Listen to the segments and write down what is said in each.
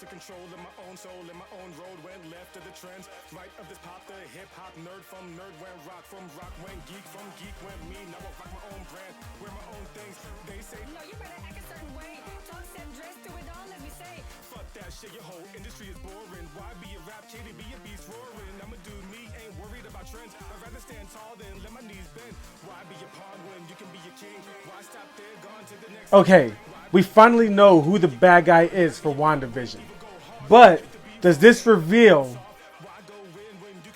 To control in my own soul, in my own road, went left of the trends, right of this pop, the hip-hop nerd, from nerd went rock, from rock went geek, from geek went me, now I rock my own brand, wear my own things, they say, no, you better act a certain way, talk, set, dress, do it all, let me say, fuck that shit, your whole industry is boring, why be a rap kitty, be a beast roaring, I'ma do me, ain't worried about trends, I'd rather stand tall than let my knees bend, why be a pawn when you can be a king, why stop there, gone to the next. Okay, we finally know who the bad guy is for Wandavision. But does this reveal,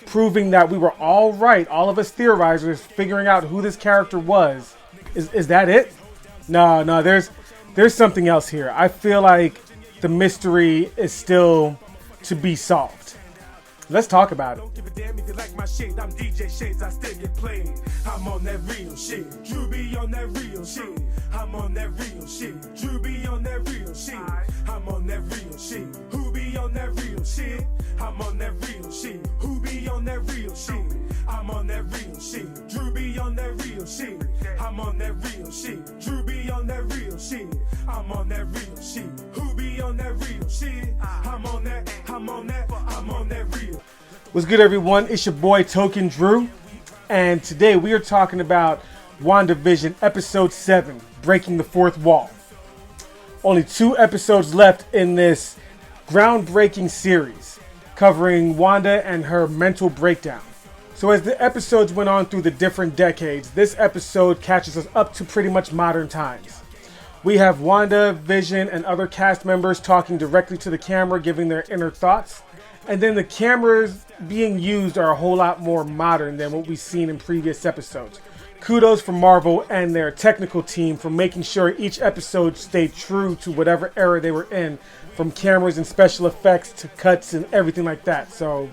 proving that we were all right, all of us theorizers figuring out who this character was, is that it? No, there's something else here. I feel like the mystery is still to be solved. Let's talk about it. Don't give a damn if you like my shit. I'm DJ Shades, I still get played. I'm on that real shit. Drew be on that real shit. I'm on that real shit. Drew be on that real shit. I'm on that real shit. Who be on that real shit? I'm on that real shit. Who be on that real shit? I'm on that real shit. Drew be on that real shit. I'm on that real shit. Drew be on that real shit. I'm on that real shit. Who be on that real shit? I'm on that real. What's good, everyone? It's your boy Token Drew, and today we are talking about WandaVision Episode 7, Breaking the Fourth Wall. Only 2 episodes left in this groundbreaking series, covering Wanda and her mental breakdown. So as the episodes went on through the different decades, this episode catches us up to pretty much modern times. We have Wanda, Vision, and other cast members talking directly to the camera, giving their inner thoughts. And then the cameras being used are a whole lot more modern than what we've seen in previous episodes. Kudos for Marvel and their technical team for making sure each episode stayed true to whatever era they were in, from cameras and special effects to cuts and everything like that. So,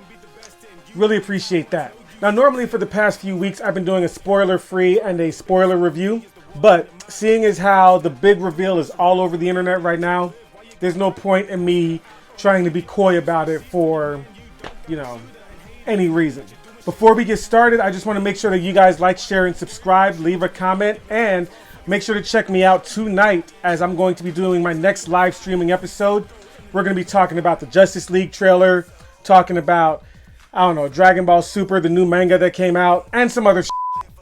really appreciate that. Now, normally for the past few weeks, I've been doing a spoiler-free and a spoiler review. But seeing as how the big reveal is all over the internet right now, there's no point in me trying to be coy about it for, any reason. Before we get started, I just want to make sure that you guys like, share, and subscribe, leave a comment, and make sure to check me out tonight as I'm going to be doing my next live streaming episode. We're going to be talking about the Justice League trailer, talking about, Dragon Ball Super, the new manga that came out, and some other shit.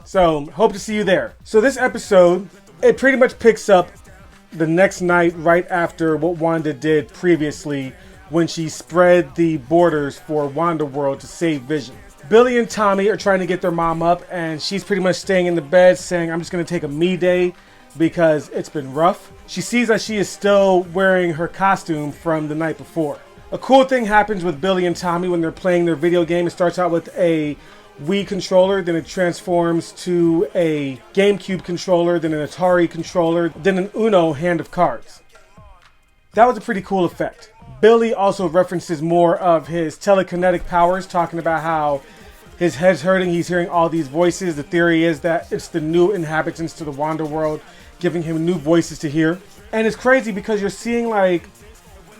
So, hope to see you there. So this episode, it pretty much picks up the next night right after what Wanda did previously when she spread the borders for Wanda World to save Vision. Billy and Tommy are trying to get their mom up, and she's pretty much staying in the bed saying, I'm just going to take a me day because it's been rough. She sees that she is still wearing her costume from the night before. A cool thing happens with Billy and Tommy when they're playing their video game. It starts out with a Wii controller, then it transforms to a GameCube controller, then an Atari controller, then an Uno hand of cards. That was a pretty cool effect. Billy also references more of his telekinetic powers, talking about how his head's hurting, he's hearing all these voices. The theory is that it's the new inhabitants to the Wanda world, giving him new voices to hear. And it's crazy because you're seeing like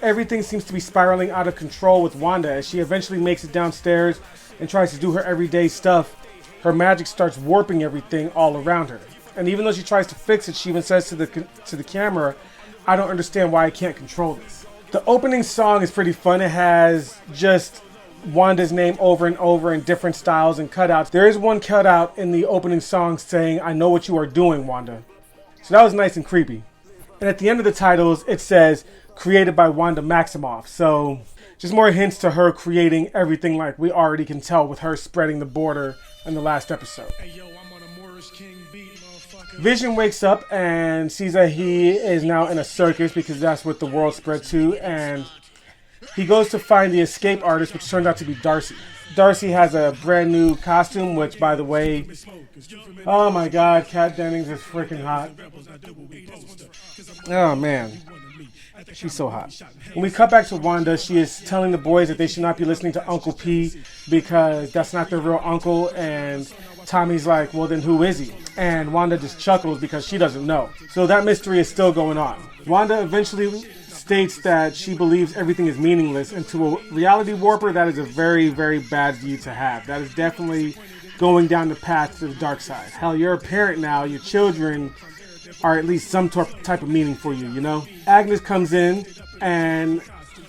everything seems to be spiraling out of control with Wanda. As she eventually makes it downstairs and tries to do her everyday stuff, her magic starts warping everything all around her. And even though she tries to fix it, she even says to the camera, I don't understand why I can't control this. The opening song is pretty fun. It has just Wanda's name over and over in different styles and cutouts. There is one cutout in the opening song saying, I know what you are doing, Wanda. So that was nice and creepy. And at the end of the titles, it says, created by Wanda Maximoff. So just more hints to her creating everything like we already can tell with her spreading the border in the last episode. Hey, yo, I'm on a Moorish King beat, Vision wakes up and sees that he is now in a circus because that's what the world spread to. And he goes to find the escape artist, which turned out to be Darcy. Darcy has a brand new costume, which, by the way, oh my God, Kat Dennings is freaking hot. Oh, man. She's so hot. When we cut back to Wanda, she is telling the boys that they should not be listening to Uncle P because that's not their real uncle. And Tommy's like, well, then who is he? And Wanda just chuckles because she doesn't know. So that mystery is still going on. Wanda eventually states that she believes everything is meaningless, and to a reality warper, that is a very, very bad view to have. That is definitely going down the path to the dark side. Hell, you're a parent now. Your children are at least some type of meaning for you, you know? Agnes comes in, and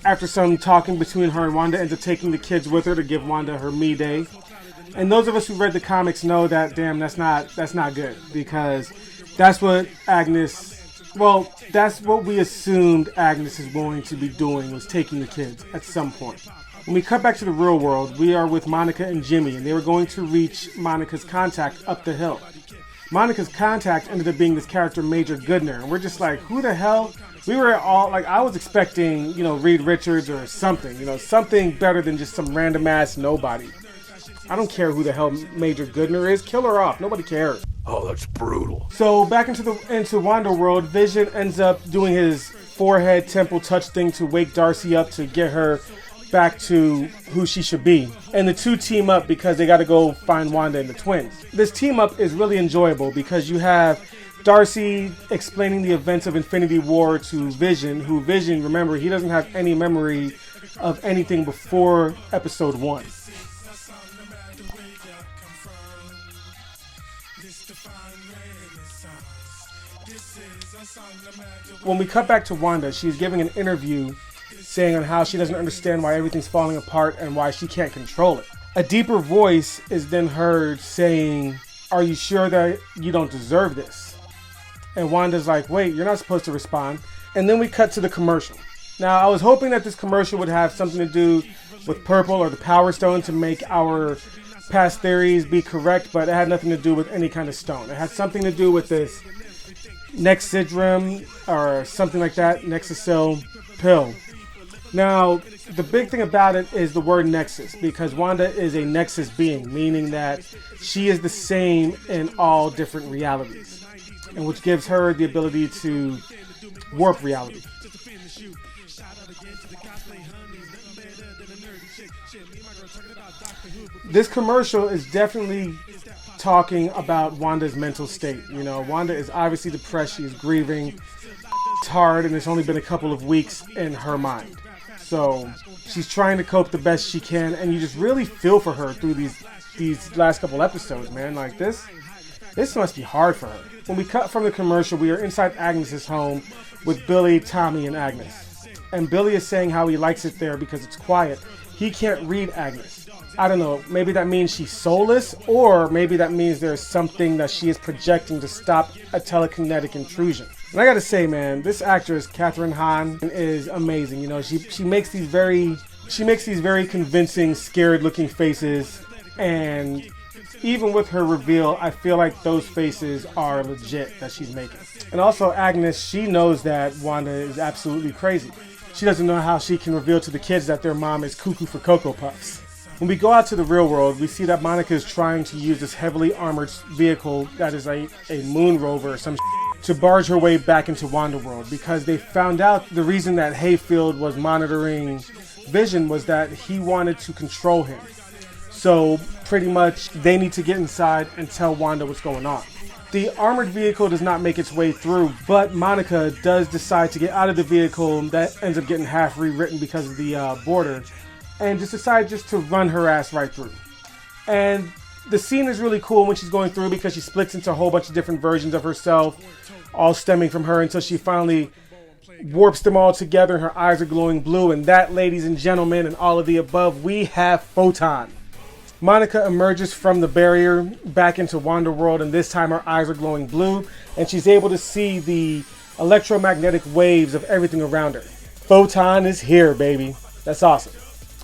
after some talking between her and Wanda, ends up taking the kids with her to give Wanda her me day. And those of us who read the comics know that, damn, that's not good, because that's what that's what we assumed Agnes is going to be doing, was taking the kids at some point. When we cut back to the real world, we are with Monica and Jimmy, and they were going to reach Monica's contact up the hill. Monica's contact ended up being this character, Major Goodner, and we're just like, who the hell? We were all like, I was expecting, Reed Richards or something, something better than just some random ass nobody. I don't care who the hell Major Goodner is. Kill her off. Nobody cares. Oh, that's brutal. So back into Wanda World, Vision ends up doing his forehead temple touch thing to wake Darcy up to get her back to who she should be. And the two team up because they got to go find Wanda and the twins. This team up is really enjoyable because you have Darcy explaining the events of Infinity War to Vision, who Vision, remember, he doesn't have any memory of anything before episode 1. When we cut back to Wanda, she's giving an interview saying on how she doesn't understand why everything's falling apart and why she can't control it. A deeper voice is then heard saying, "Are you sure that you don't deserve this?" And Wanda's like, "Wait, you're not supposed to respond." And then we cut to the commercial. Now, I was hoping that this commercial would have something to do with Purple or the Power Stone to make our past theories be correct, but it had nothing to do with any kind of stone. It had something to do with this Nexidrim or something like that, Nexusil pill. Now, the big thing about it is the word Nexus, because Wanda is a Nexus being, meaning that she is the same in all different realities, and which gives her the ability to warp reality. This commercial is definitely talking about Wanda's mental state. Wanda is obviously depressed. She's grieving. It's hard, and it's only been a couple of weeks in her mind. So she's trying to cope the best she can, and you just really feel for her through these last couple episodes, man. Like this must be hard for her. When we cut from the commercial, we are inside Agnes's home with Billy, Tommy, and Agnes. And Billy is saying how he likes it there because it's quiet. He can't read Agnes. I don't know, maybe that means she's soulless, or maybe that means there's something that she is projecting to stop a telekinetic intrusion. And I gotta say, man, this actress, Kathryn Hahn, is amazing. She makes these very convincing, scared-looking faces, and even with her reveal, I feel like those faces are legit that she's making. And also, Agnes, she knows that Wanda is absolutely crazy. She doesn't know how she can reveal to the kids that their mom is cuckoo for Cocoa Puffs. When we go out to the real world, we see that Monica is trying to use this heavily armored vehicle that is a moon rover or some to barge her way back into Wanda World, because they found out the reason that Hayfield was monitoring Vision was that he wanted to control him. So pretty much they need to get inside and tell Wanda what's going on. The armored vehicle does not make its way through, but Monica does decide to get out of the vehicle. That ends up getting half rewritten because of the border, and just decide to run her ass right through. And the scene is really cool when she's going through, because she splits into a whole bunch of different versions of herself, all stemming from her, until she finally warps them all together and her eyes are glowing blue. And that, ladies and gentlemen, and all of the above, we have Photon. Monica emerges from the barrier back into Wanda World, and this time her eyes are glowing blue, and she's able to see the electromagnetic waves of everything around her. Photon is here, baby. That's awesome.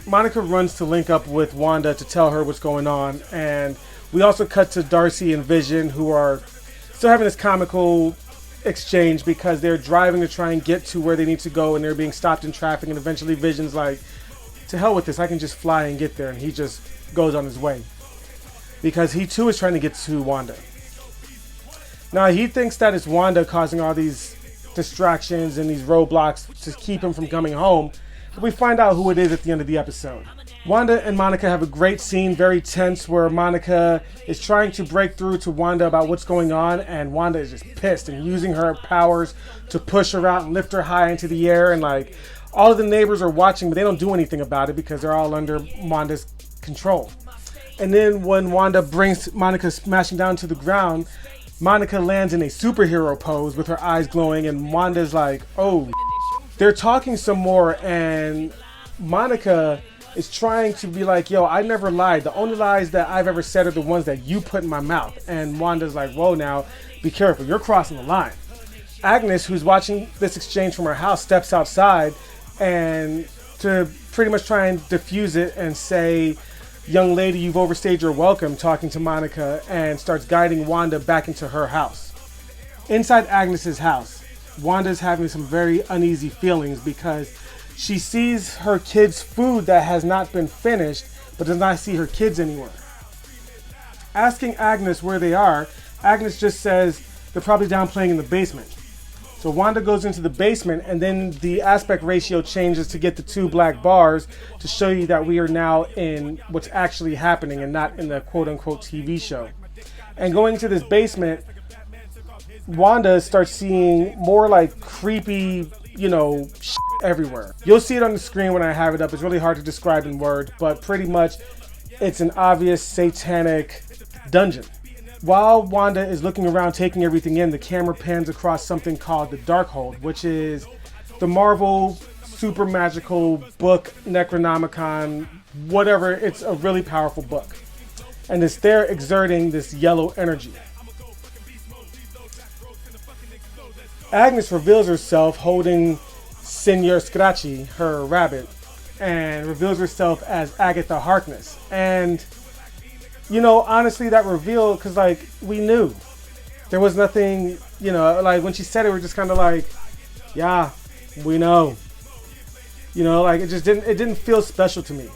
Monica runs to link up with Wanda to tell her what's going on, and we also cut to Darcy and Vision, who are still having this comical exchange because they're driving to try and get to where they need to go, and they're being stopped in traffic, and eventually Vision's like, to hell with this, I can just fly and get there, and he just goes on his way because he too is trying to get to Wanda. Now he thinks that it's Wanda causing all these distractions and these roadblocks to keep him from coming home, but we find out who it is at the end of the episode. Wanda and Monica have a great scene, very tense, where Monica is trying to break through to Wanda about what's going on, and Wanda is just pissed and using her powers to push her out and lift her high into the air. And like, all of the neighbors are watching, but they don't do anything about it because they're all under Wanda's control. And then when Wanda brings Monica smashing down to the ground, Monica lands in a superhero pose with her eyes glowing, and Wanda's like, oh. They're talking some more, and Monica is trying to be like, yo, I never lied. The only lies that I've ever said are the ones that you put in my mouth. And Wanda's like, whoa, now, be careful. You're crossing the line. Agnes, who's watching this exchange from her house, steps outside and to pretty much try and diffuse it and say, young lady, you've overstayed your welcome, talking to Monica, and starts guiding Wanda back into her house. Inside Agnes's house, Wanda's having some very uneasy feelings because she sees her kids' food that has not been finished, but does not see her kids anywhere. Asking Agnes where they are, Agnes just says they're probably down playing in the basement. So Wanda goes into the basement, and then the aspect ratio changes to get the two black bars to show you that we are now in what's actually happening and not in the quote-unquote TV show. And going to this basement, Wanda starts seeing more like creepy, shit everywhere. You'll see it on the screen when I have it up. It's really hard to describe in words, but pretty much it's an obvious satanic dungeon. While Wanda is looking around, taking everything in, the camera pans across something called the Darkhold, which is the Marvel super magical book, Necronomicon, whatever. It's a really powerful book. And it's there exerting this yellow energy. Agnes reveals herself holding Senor Scratchy, her rabbit, and reveals herself as Agatha Harkness. And, honestly, that reveal, because, we knew. There was nothing, when she said it, we're just kind of like, yeah, we know. It didn't feel special to me.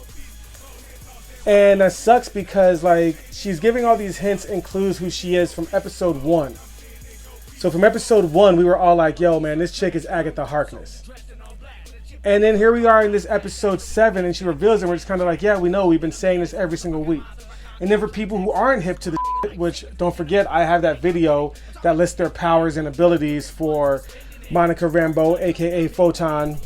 And that sucks because, she's giving all these hints and clues who she is from episode 1. So from episode 1, we were all like, yo, man, this chick is Agatha Harkness. And then here we are in this episode 7, and she reveals it, and we're just kind of like, yeah, we know. We've been saying this every single week. And then for people who aren't hip to the shit, which, don't forget, I have that video that lists their powers and abilities for Monica Rambeau, a.k.a. Photon,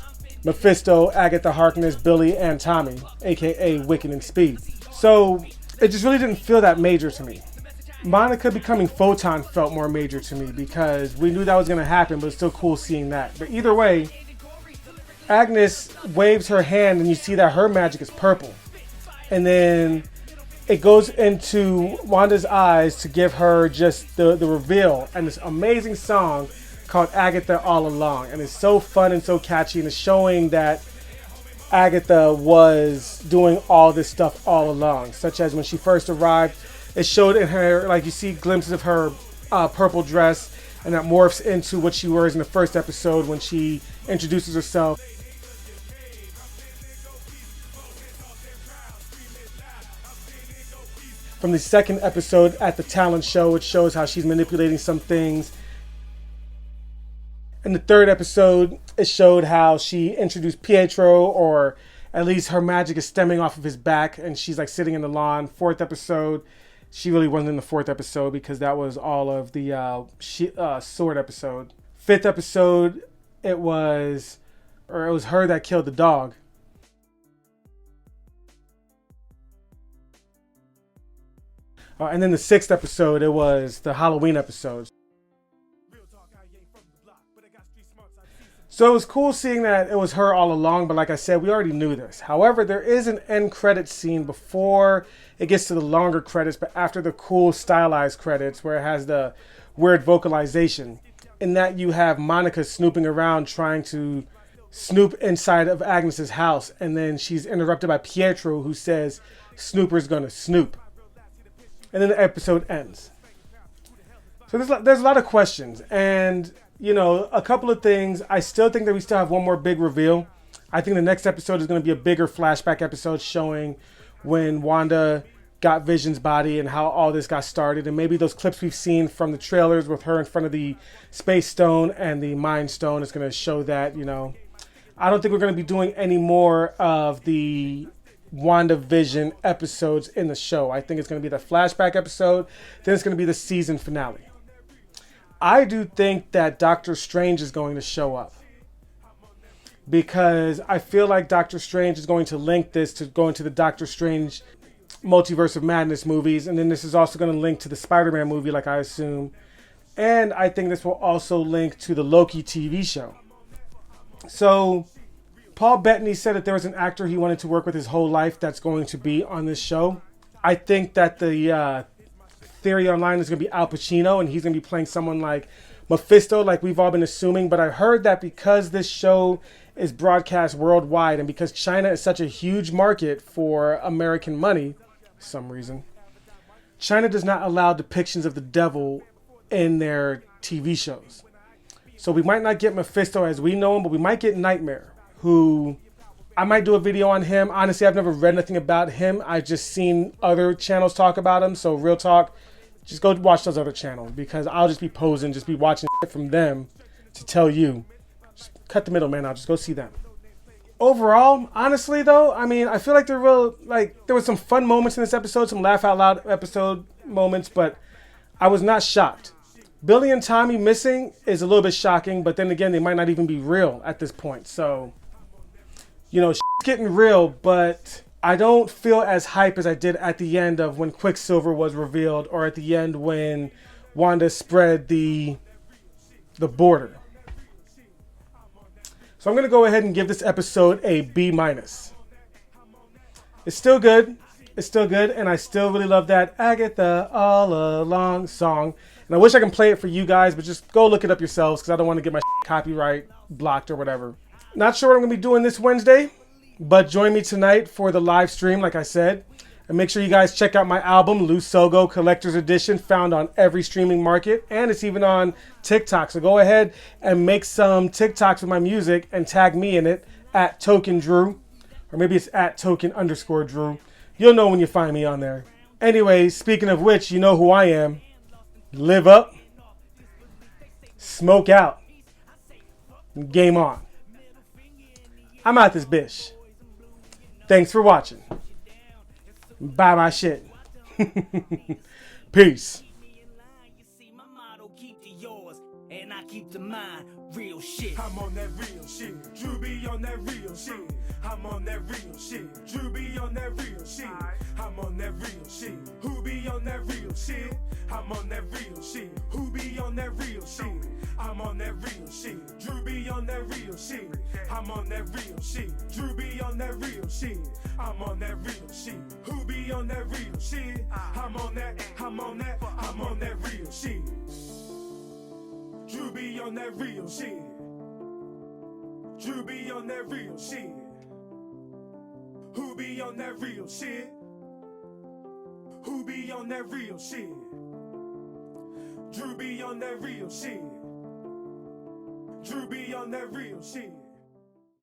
Mephisto, Agatha Harkness, Billy, and Tommy, a.k.a. Wiccan and Speed. So it just really didn't feel that major to me. Monica becoming Photon felt more major to me because we knew that was going to happen, but it's still cool seeing that. But either way, Agnes waves her hand and you see that her magic is purple. And then it goes into Wanda's eyes to give her just the reveal and this amazing song called Agatha All Along. And it's so fun and so catchy, and it's showing that Agatha was doing all this stuff all along, such as when she first arrived. It showed in her, you see glimpses of her purple dress, and that morphs into what she wears in the first episode when she introduces herself. From the second episode at the talent show, it shows how she's manipulating some things. In the third episode, it showed how she introduced Pietro, or at least her magic is stemming off of his back, and she's sitting in the lawn. Fourth episode, she really wasn't in the fourth episode because that was all of the sword episode. Fifth episode, it was her that killed the dog. And then the sixth episode, it was the Halloween episode. So it was cool seeing that it was her all along, but like I said, we already knew this. However, there is an end credit scene before it gets to the longer credits, but after the cool stylized credits where it has the weird vocalization. In that you have Monica snooping around trying to snoop inside of Agnes's house, and then she's interrupted by Pietro, who says, "Snooper's gonna snoop." And then the episode ends. So there's a lot of questions, and a couple of things. I still think that we still have one more big reveal. I think the next episode is going to be a bigger flashback episode showing when Wanda got Vision's body and how all this got started. And maybe those clips we've seen from the trailers with her in front of the Space Stone and the Mind Stone is going to show that, I don't think we're going to be doing any more of the WandaVision episodes in the show. I think it's going to be the flashback episode, then it's going to be the season finale. I do think that Doctor Strange is going to show up, because I feel like Doctor Strange is going to link this to go into the Doctor Strange Multiverse of Madness movies, and then this is also going to link to the Spider-Man movie, like I assume. And I think this will also link to the Loki TV show. So Paul Bettany said that there was an actor he wanted to work with his whole life that's going to be on this show. I think that the theory online is going to be Al Pacino, and he's going to be playing someone like Mephisto, like we've all been assuming. But I heard that because this show is broadcast worldwide, and because China is such a huge market for American money, for some reason, China does not allow depictions of the devil in their TV shows. So we might not get Mephisto as we know him, but we might get Nightmare, who I might do a video on him. Honestly, I've never read anything about him. I've just seen other channels talk about him. So real talk, just go watch those other channels, because I'll just be posing, just be watching from them to tell you. Just cut the middleman out. Just go see them. Overall, honestly though, I mean, I feel like there was some fun moments in this episode, some laugh out loud episode moments, but I was not shocked. Billy and Tommy missing is a little bit shocking, but then again, they might not even be real at this point. So, you know, shit's getting real, but I don't feel as hype as I did at the end of when Quicksilver was revealed, or at the end when Wanda spread the border. So I'm going to go ahead and give this episode a B-. It's still good. It's still good, and I still really love that Agatha All Along song. And I wish I can play it for you guys, but just go look it up yourselves, because I don't want to get my copyright blocked or whatever. Not sure what I'm going to be doing this Wednesday, but join me tonight for the live stream, like I said. And make sure you guys check out my album, LuSoGo Collector's Edition, found on every streaming market, and it's even on TikTok. So go ahead and make some TikToks with my music and tag me in it at Token Drew, or maybe it's at Token_Drew. You'll know when you find me on there. Anyway, speaking of which, you know who I am. Live up, smoke out, game on. I'm out this bitch. Thanks for watching. Buy my shit. Peace. And I keep to mine, real shit. I'm on that real shit. Drew be on that real shit. I'm on that real shit. Drew be on that real shit. I'm on that real shit. Who be on that real shit? I'm on that real shit. Who be on that real shit? I'm on that real shit. Drew be on that real shit. I'm on that real shit. Drew be on that real shit. I'm on that real shit. Who be on that real shit? I'm on that real shit. Drew be on that real shit. Drew be on that real shit. Who be on that real shit? Who be on that real shit? Drew be on that real shit. Drew be on that real shit.